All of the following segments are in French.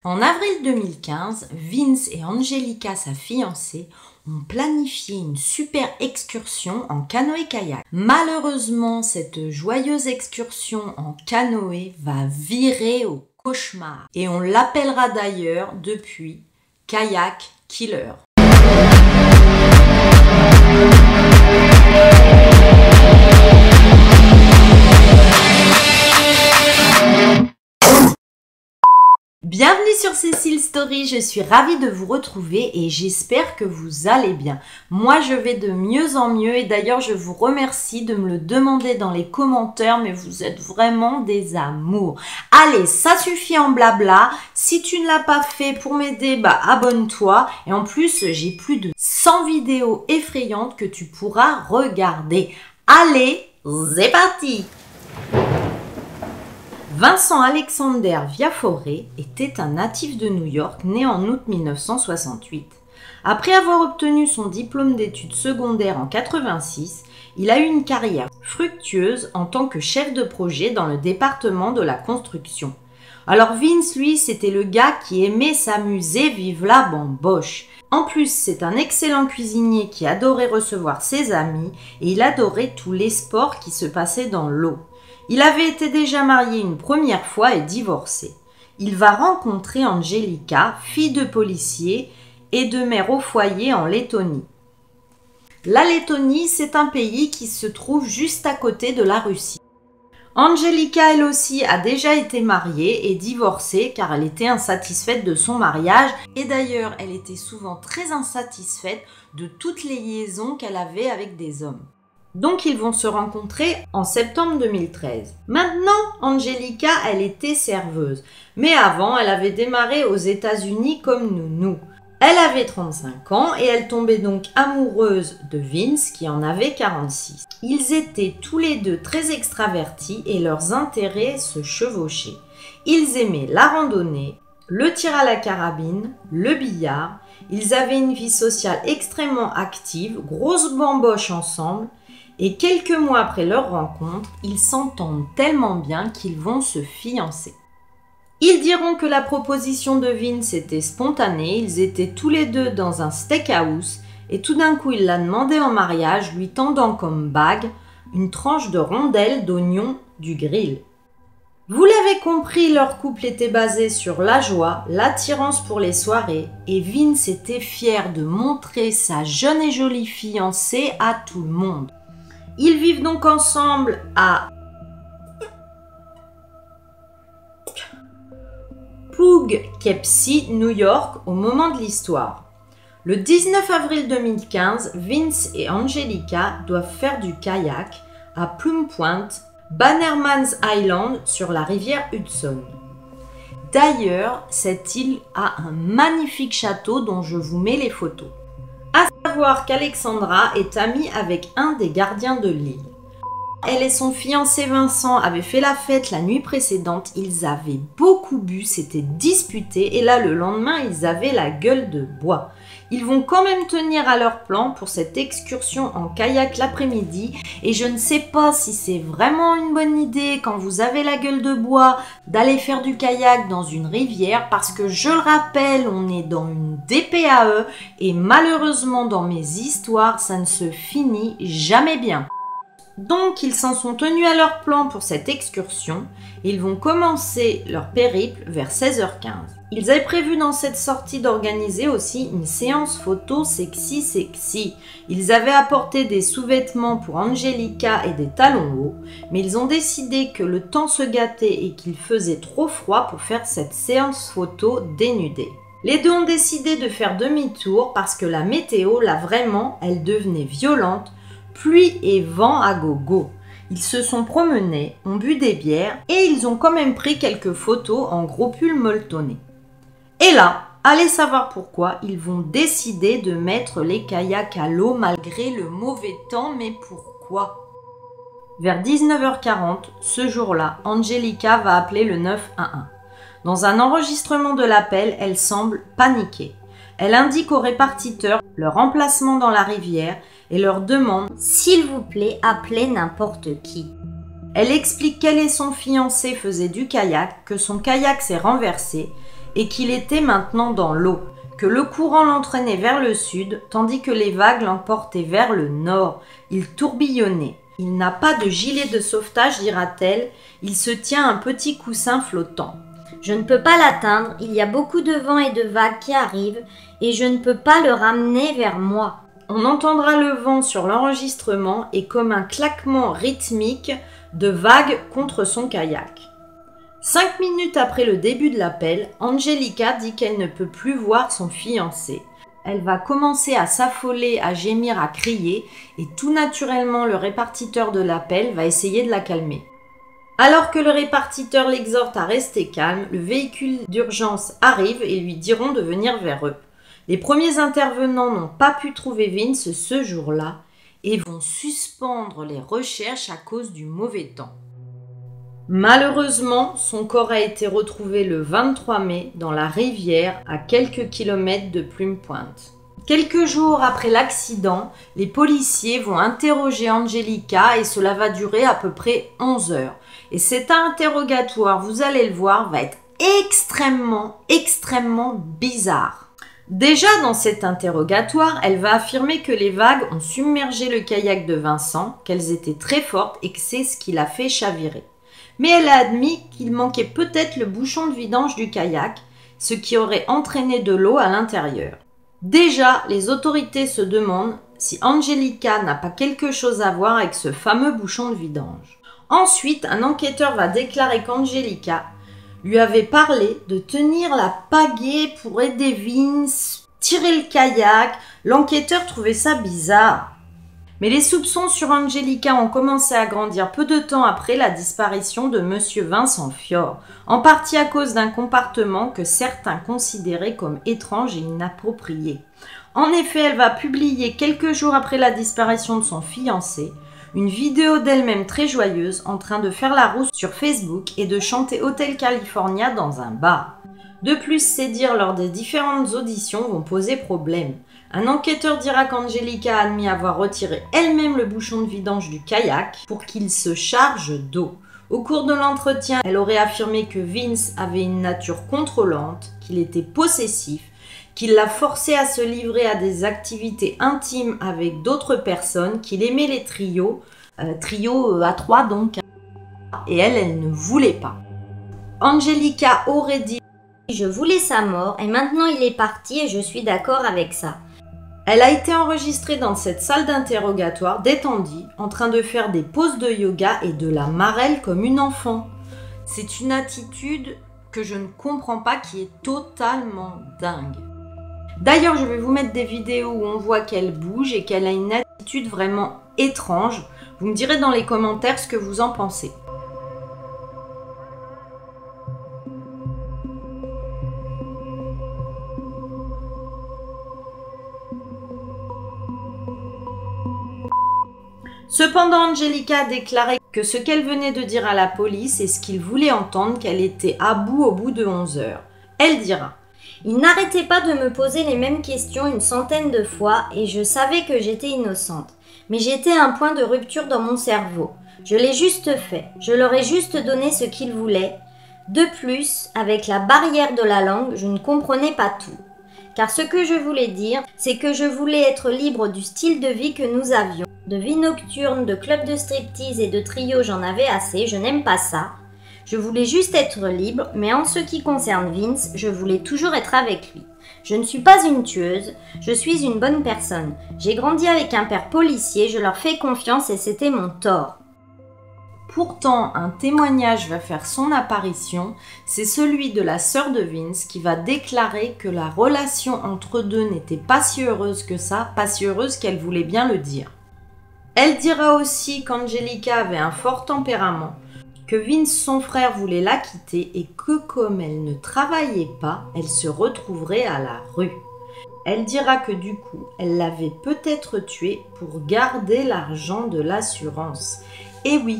En avril 2015, Vince et Angelica, sa fiancée, ont planifié une super excursion en canoë-kayak. Malheureusement, cette joyeuse excursion en canoë va virer au cauchemar. Et on l'appellera d'ailleurs depuis Kayak Killer. Bienvenue sur Cécile Story, je suis ravie de vous retrouver et j'espère que vous allez bien. Moi je vais de mieux en mieux et d'ailleurs je vous remercie de me le demander dans les commentaires, mais vous êtes vraiment des amours. Allez, ça suffit en blabla, si tu ne l'as pas fait pour m'aider, abonne-toi. Et en plus j'ai plus de 100 vidéos effrayantes que tu pourras regarder. Allez, c'est parti! Vincent Alexander Viaforé était un natif de New York né en août 1968. Après avoir obtenu son diplôme d'études secondaires en 86, il a eu une carrière fructueuse en tant que chef de projet dans le département de la construction. Alors Vince, lui, c'était le gars qui aimait s'amuser, vive la bamboche. En plus, c'est un excellent cuisinier qui adorait recevoir ses amis et il adorait tous les sports qui se passaient dans l'eau. Il avait été déjà marié une première fois et divorcé. Il va rencontrer Angelica, fille de policier et de mère au foyer en Lettonie. La Lettonie, c'est un pays qui se trouve juste à côté de la Russie. Angelica, elle aussi, a déjà été mariée et divorcée car elle était insatisfaite de son mariage. Et d'ailleurs, elle était souvent très insatisfaite de toutes les liaisons qu'elle avait avec des hommes. Donc ils vont se rencontrer en septembre 2013. Maintenant, Angelica, elle était serveuse. Mais avant, elle avait démarré aux États-Unis comme nounou. Elle avait 35 ans et elle tombait donc amoureuse de Vince qui en avait 46. Ils étaient tous les deux très extravertis et leurs intérêts se chevauchaient. Ils aimaient la randonnée, le tir à la carabine, le billard. Ils avaient une vie sociale extrêmement active, grosse bamboche ensemble. Et quelques mois après leur rencontre, ils s'entendent tellement bien qu'ils vont se fiancer. Ils diront que la proposition de Vince était spontanée, ils étaient tous les deux dans un steakhouse et tout d'un coup il l'a demandé en mariage, lui tendant comme bague une tranche de rondelle d'oignon du grill. Vous l'avez compris, leur couple était basé sur la joie, l'attirance pour les soirées et Vince était fier de montrer sa jeune et jolie fiancée à tout le monde. Ils vivent donc ensemble à Poughkeepsie, New York, au moment de l'histoire. Le 19 avril 2015, Vince et Angelica doivent faire du kayak à Plum Point, Bannerman's Island, sur la rivière Hudson. D'ailleurs, cette île a un magnifique château dont je vous mets les photos. À savoir qu'Alexandra est amie avec un des gardiens de l'île. Elle et son fiancé Vincent avaient fait la fête la nuit précédente, ils avaient beaucoup bu, s'étaient disputés et là le lendemain ils avaient la gueule de bois. Ils vont quand même tenir à leur plan pour cette excursion en kayak l'après-midi et je ne sais pas si c'est vraiment une bonne idée quand vous avez la gueule de bois d'aller faire du kayak dans une rivière parce que je le rappelle, on est dans une DPAE et malheureusement dans mes histoires ça ne se finit jamais bien. Donc, ils s'en sont tenus à leur plan pour cette excursion. Ils vont commencer leur périple vers 16h15. Ils avaient prévu dans cette sortie d'organiser aussi une séance photo sexy. Ils avaient apporté des sous-vêtements pour Angelica et des talons hauts, mais ils ont décidé que le temps se gâtait et qu'il faisait trop froid pour faire cette séance photo dénudée. Les deux ont décidé de faire demi-tour parce que la météo, là vraiment, elle devenait violente. Pluie et vent à gogo. Ils se sont promenés, ont bu des bières et ils ont quand même pris quelques photos en gros pull molletonné. Et là, allez savoir pourquoi, ils vont décider de mettre les kayaks à l'eau malgré le mauvais temps, mais pourquoi? Vers 19h40, ce jour-là, Angelica va appeler le 911. Dans un enregistrement de l'appel, elle semble paniquée. Elle indique au répartiteur leur emplacement dans la rivière et leur demande « S'il vous plaît, appelez n'importe qui ». Elle explique qu'elle et son fiancé faisaient du kayak, que son kayak s'est renversé et qu'il était maintenant dans l'eau, que le courant l'entraînait vers le sud, tandis que les vagues l'emportaient vers le nord. Il tourbillonnait. Il n'a pas de gilet de sauvetage, dira-t-elle. Il se tient un petit coussin flottant. Je ne peux pas l'atteindre, il y a beaucoup de vent et de vagues qui arrivent, et je ne peux pas le ramener vers moi. On entendra le vent sur l'enregistrement et comme un claquement rythmique de vagues contre son kayak. 5 minutes après le début de l'appel, Angelica dit qu'elle ne peut plus voir son fiancé. Elle va commencer à s'affoler, à gémir, à crier et tout naturellement le répartiteur de l'appel va essayer de la calmer. Alors que le répartiteur l'exhorte à rester calme, le véhicule d'urgence arrive et lui diront de venir vers eux. Les premiers intervenants n'ont pas pu trouver Vince ce jour-là et vont suspendre les recherches à cause du mauvais temps. Malheureusement, son corps a été retrouvé le 23 mai dans la rivière à quelques kilomètres de Plum Point. Quelques jours après l'accident, les policiers vont interroger Angelica et cela va durer à peu près 11 heures. Et cet interrogatoire, vous allez le voir, va être extrêmement bizarre. Déjà dans cet interrogatoire, elle va affirmer que les vagues ont submergé le kayak de Vincent, qu'elles étaient très fortes et que c'est ce qui l'a fait chavirer. Mais elle a admis qu'il manquait peut-être le bouchon de vidange du kayak, ce qui aurait entraîné de l'eau à l'intérieur. Déjà, les autorités se demandent si Angelica n'a pas quelque chose à voir avec ce fameux bouchon de vidange. Ensuite, un enquêteur va déclarer qu'Angelica lui avait parlé de tenir la pagaie pour aider Vince, tirer le kayak. L'enquêteur trouvait ça bizarre. Mais les soupçons sur Angelica ont commencé à grandir peu de temps après la disparition de Monsieur Vincent Fior, en partie à cause d'un comportement que certains considéraient comme étrange et inapproprié. En effet, elle va publier quelques jours après la disparition de son fiancé une vidéo d'elle-même très joyeuse en train de faire la roue sur Facebook et de chanter Hotel California dans un bar. De plus, ses dires lors des différentes auditions vont poser problème. Un enquêteur dira qu'Angelica a admis avoir retiré elle-même le bouchon de vidange du kayak pour qu'il se charge d'eau. Au cours de l'entretien, elle aurait affirmé que Vince avait une nature contrôlante, qu'il était possessif, qu'il l'a forcé à se livrer à des activités intimes avec d'autres personnes, qu'il aimait les trios, à 3 donc, et elle ne voulait pas. Angelica aurait dit « Je voulais sa mort et maintenant il est parti et je suis d'accord avec ça. » Elle a été enregistrée dans cette salle d'interrogatoire, détendue, en train de faire des poses de yoga et de la marelle comme une enfant. C'est une attitude que je ne comprends pas, qui est totalement dingue. D'ailleurs, je vais vous mettre des vidéos où on voit qu'elle bouge et qu'elle a une attitude vraiment étrange. Vous me direz dans les commentaires ce que vous en pensez. Cependant, Angelica a déclaré que ce qu'elle venait de dire à la police est ce qu'il voulait entendre, qu'elle était à bout au bout de 11 heures. Elle dira « Il n'arrêtait pas de me poser les mêmes questions une centaine de fois et je savais que j'étais innocente. Mais j'étais à un point de rupture dans mon cerveau. Je l'ai juste fait. Je leur ai juste donné ce qu'ils voulaient. De plus, avec la barrière de la langue, je ne comprenais pas tout. Car ce que je voulais dire, c'est que je voulais être libre du style de vie que nous avions. De vie nocturne, de club de striptease et de trio, j'en avais assez, je n'aime pas ça. Je voulais juste être libre, mais en ce qui concerne Vince, je voulais toujours être avec lui. Je ne suis pas une tueuse, je suis une bonne personne. J'ai grandi avec un père policier, je leur fais confiance et c'était mon tort. » Pourtant, un témoignage va faire son apparition, c'est celui de la sœur de Vince qui va déclarer que la relation entre eux deux n'était pas si heureuse que ça, pas si heureuse qu'elle voulait bien le dire. Elle dira aussi qu'Angelica avait un fort tempérament, que Vince, son frère, voulait la quitter et que comme elle ne travaillait pas, elle se retrouverait à la rue. Elle dira que du coup, elle l'avait peut-être tué pour garder l'argent de l'assurance. Et oui,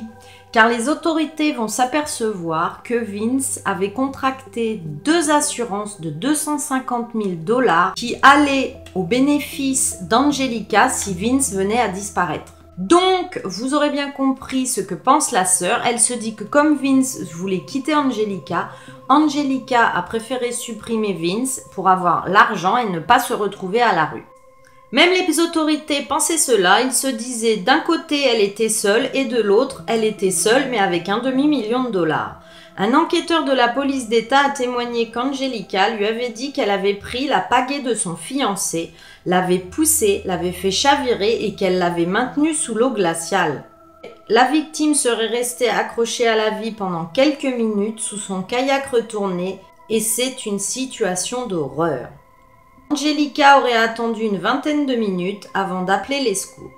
car les autorités vont s'apercevoir que Vince avait contracté 2 assurances de 250 000 $ qui allaient au bénéfice d'Angelica si Vince venait à disparaître. Donc, vous aurez bien compris ce que pense la sœur. Elle se dit que comme Vince voulait quitter Angelica, Angelica a préféré supprimer Vince pour avoir l'argent et ne pas se retrouver à la rue. Même les autorités pensaient cela. Ils se disaient d'un côté elle était seule et de l'autre elle était seule mais avec un demi-million de dollars. Un enquêteur de la police d'État a témoigné qu'Angelica lui avait dit qu'elle avait pris la pagaie de son fiancé, l'avait poussé, l'avait fait chavirer et qu'elle l'avait maintenu sous l'eau glaciale. La victime serait restée accrochée à la vie pendant quelques minutes sous son kayak retourné et c'est une situation d'horreur. Angelica aurait attendu une vingtaine de minutes avant d'appeler les secours.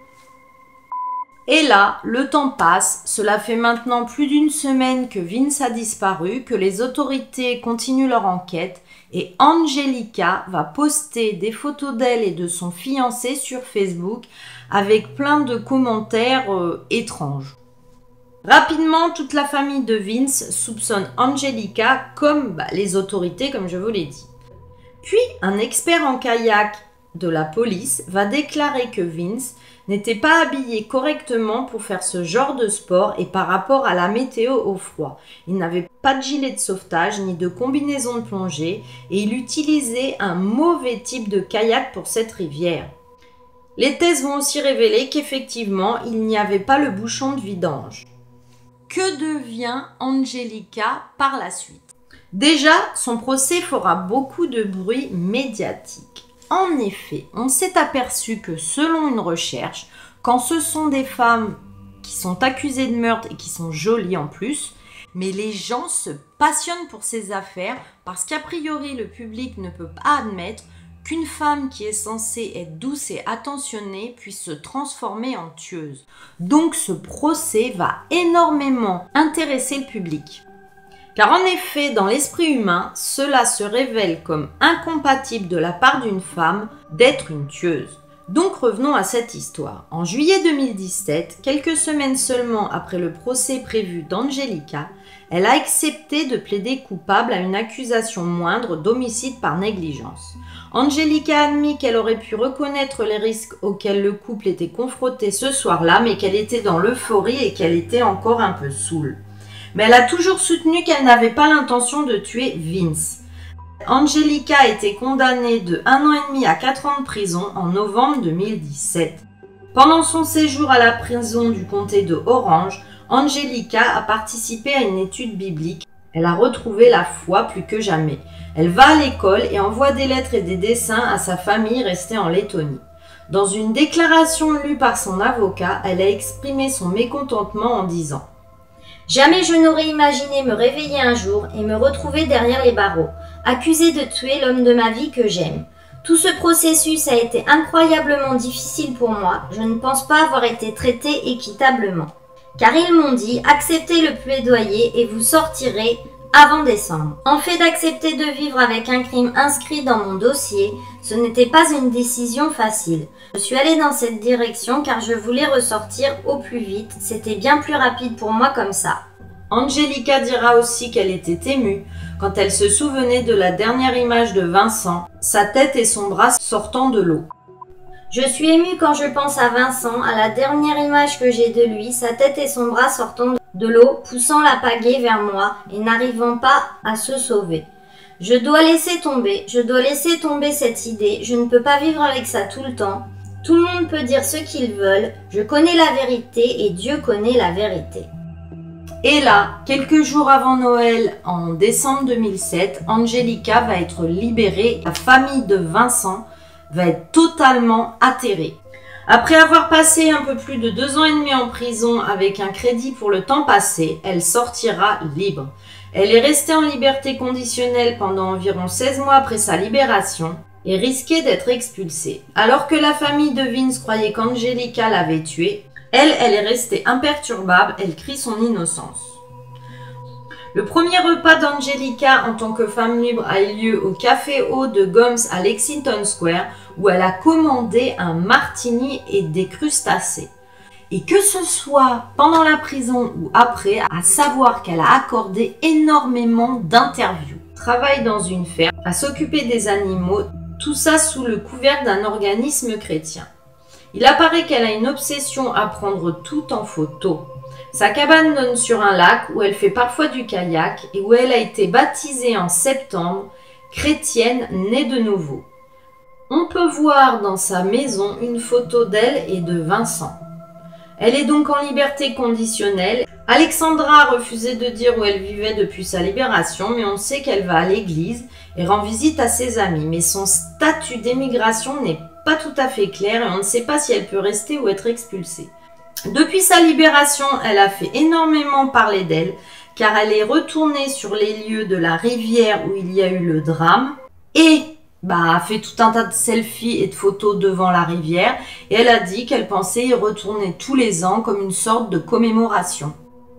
Et là, le temps passe, cela fait maintenant plus d'une semaine que Vince a disparu, que les autorités continuent leur enquête et Angelica va poster des photos d'elle et de son fiancé sur Facebook avec plein de commentaires étranges. Rapidement, toute la famille de Vince soupçonne Angelica comme les autorités, comme je vous l'ai dit. Puis, un expert en kayak de la police va déclarer que Vince n'était pas habillé correctement pour faire ce genre de sport et par rapport à la météo au froid. Il n'avait pas de gilet de sauvetage ni de combinaison de plongée et il utilisait un mauvais type de kayak pour cette rivière. Les tests vont aussi révéler qu'effectivement, il n'y avait pas le bouchon de vidange. Que devient Angelica par la suite? Déjà, son procès fera beaucoup de bruit médiatique. En effet, on s'est aperçu que selon une recherche, quand ce sont des femmes qui sont accusées de meurtre et qui sont jolies en plus, mais les gens se passionnent pour ces affaires parce qu'a priori le public ne peut pas admettre qu'une femme qui est censée être douce et attentionnée puisse se transformer en tueuse. Donc ce procès va énormément intéresser le public. Car en effet, dans l'esprit humain, cela se révèle comme incompatible de la part d'une femme d'être une tueuse. Donc revenons à cette histoire. En juillet 2017, quelques semaines seulement après le procès prévu d'Angelica, elle a accepté de plaider coupable à une accusation moindre d'homicide par négligence. Angelica a admis qu'elle aurait pu reconnaître les risques auxquels le couple était confronté ce soir-là, mais qu'elle était dans l'euphorie et qu'elle était encore un peu saoule. Mais elle a toujours soutenu qu'elle n'avait pas l'intention de tuer Vince. Angelica a été condamnée de 1 an et demi à 4 ans de prison en novembre 2017. Pendant son séjour à la prison du comté de Orange, Angelica a participé à une étude biblique. Elle a retrouvé la foi plus que jamais. Elle va à l'école et envoie des lettres et des dessins à sa famille restée en Lettonie. Dans une déclaration lue par son avocat, elle a exprimé son mécontentement en disant « Jamais je n'aurais imaginé me réveiller un jour et me retrouver derrière les barreaux, accusée de tuer l'homme de ma vie que j'aime. Tout ce processus a été incroyablement difficile pour moi. Je ne pense pas avoir été traitée équitablement. Car ils m'ont dit « Acceptez le plaidoyer et vous sortirez avant décembre ». En fait d'accepter de vivre avec un crime inscrit dans mon dossier, ce n'était pas une décision facile. Je suis allée dans cette direction car je voulais ressortir au plus vite. C'était bien plus rapide pour moi comme ça. Angelica dira aussi qu'elle était émue quand elle se souvenait de la dernière image de Vincent, sa tête et son bras sortant de l'eau. Je suis émue quand je pense à Vincent, à la dernière image que j'ai de lui, sa tête et son bras sortant de l'eau, poussant la pagaie vers moi et n'arrivant pas à se sauver. Je dois laisser tomber cette idée, je ne peux pas vivre avec ça tout le temps. Tout le monde peut dire ce qu'ils veulent, je connais la vérité et Dieu connaît la vérité. Et là, quelques jours avant Noël, en décembre 2007, Angelica va être libérée. La famille de Vincent va être totalement atterrée. Après avoir passé un peu plus de 2 ans et demi en prison avec un crédit pour le temps passé, elle sortira libre. Elle est restée en liberté conditionnelle pendant environ 16 mois après sa libération et risquait d'être expulsée. Alors que la famille de Vince croyait qu'Angelica l'avait tuée, elle est restée imperturbable, elle crie son innocence. Le premier repas d'Angelica en tant que femme libre a eu lieu au Café Haut de Goms à Lexington Square où elle a commandé un martini et des crustacés. Et que ce soit pendant la prison ou après, à savoir qu'elle a accordé énormément d'interviews. Travaille dans une ferme, à s'occuper des animaux, tout ça sous le couvert d'un organisme chrétien. Il apparaît qu'elle a une obsession à prendre tout en photo. Sa cabane donne sur un lac où elle fait parfois du kayak et où elle a été baptisée en septembre, chrétienne née de nouveau. On peut voir dans sa maison une photo d'elle et de Vincent. Elle est donc en liberté conditionnelle. Alexandra a refusé de dire où elle vivait depuis sa libération, mais on sait qu'elle va à l'église et rend visite à ses amis. Mais son statut d'émigration n'est pas tout à fait clair et on ne sait pas si elle peut rester ou être expulsée. Depuis sa libération, elle a fait énormément parler d'elle, car elle est retournée sur les lieux de la rivière où il y a eu le drame et a fait tout un tas de selfies et de photos devant la rivière et elle a dit qu'elle pensait y retourner tous les ans comme une sorte de commémoration.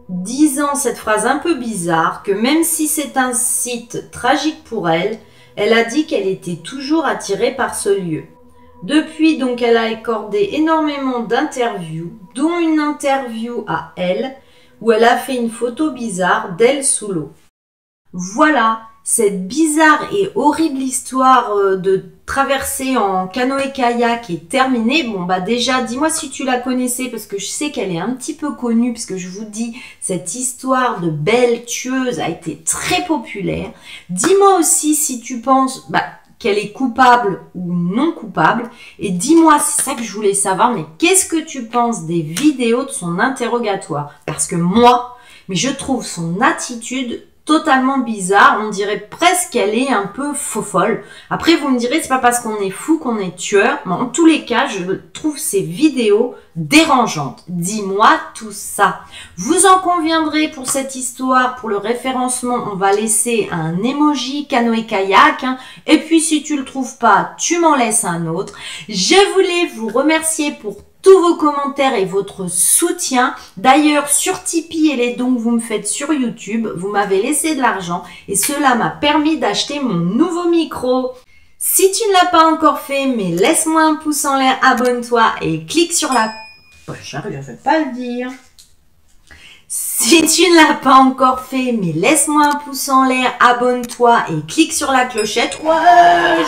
Disant cette phrase un peu bizarre que même si c'est un site tragique pour elle, elle a dit qu'elle était toujours attirée par ce lieu. Depuis, donc, elle a accordé énormément d'interviews, dont une interview à elle, où elle a fait une photo bizarre d'elle sous l'eau. Voilà, cette bizarre et horrible histoire de traversée en canoë-kayak est terminée. Bon, déjà, dis-moi si tu la connaissais, parce que je sais qu'elle est un petit peu connue, puisque je vous dis, cette histoire de belle tueuse a été très populaire. Dis-moi aussi si tu penses qu'elle est coupable ou non coupable. Et dis-moi, c'est ça que je voulais savoir, mais qu'est-ce que tu penses des vidéos de son interrogatoire? Parce que moi, je trouve son attitude totalement bizarre, on dirait presque qu'elle est un peu faux-folle. Après, vous me direz, c'est pas parce qu'on est fou qu'on est tueur, mais en tous les cas, je trouve ces vidéos dérangeantes. Dis-moi tout ça. Vous en conviendrez pour cette histoire, pour le référencement, on va laisser un emoji canoë-kayak, et puis si tu le trouves pas, tu m'en laisses un autre. Je voulais vous remercier pour tous vos commentaires et votre soutien. D'ailleurs, sur Tipeee et les dons que vous me faites sur YouTube, vous m'avez laissé de l'argent et cela m'a permis d'acheter mon nouveau micro. Si tu ne l'as pas encore fait, mais laisse-moi un pouce en l'air, abonne-toi et clique sur la... J'arrive pas à le dire. Si tu ne l'as pas encore fait, mais laisse-moi un pouce en l'air, abonne-toi et clique sur la clochette. Ouais,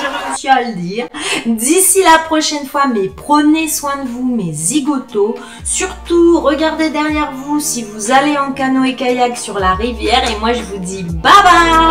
j'ai réussi à le dire. D'ici la prochaine fois, mais prenez soin de vous, mes zigotos. Surtout, regardez derrière vous si vous allez en canoë-kayak sur la rivière. Et moi, je vous dis bye bye!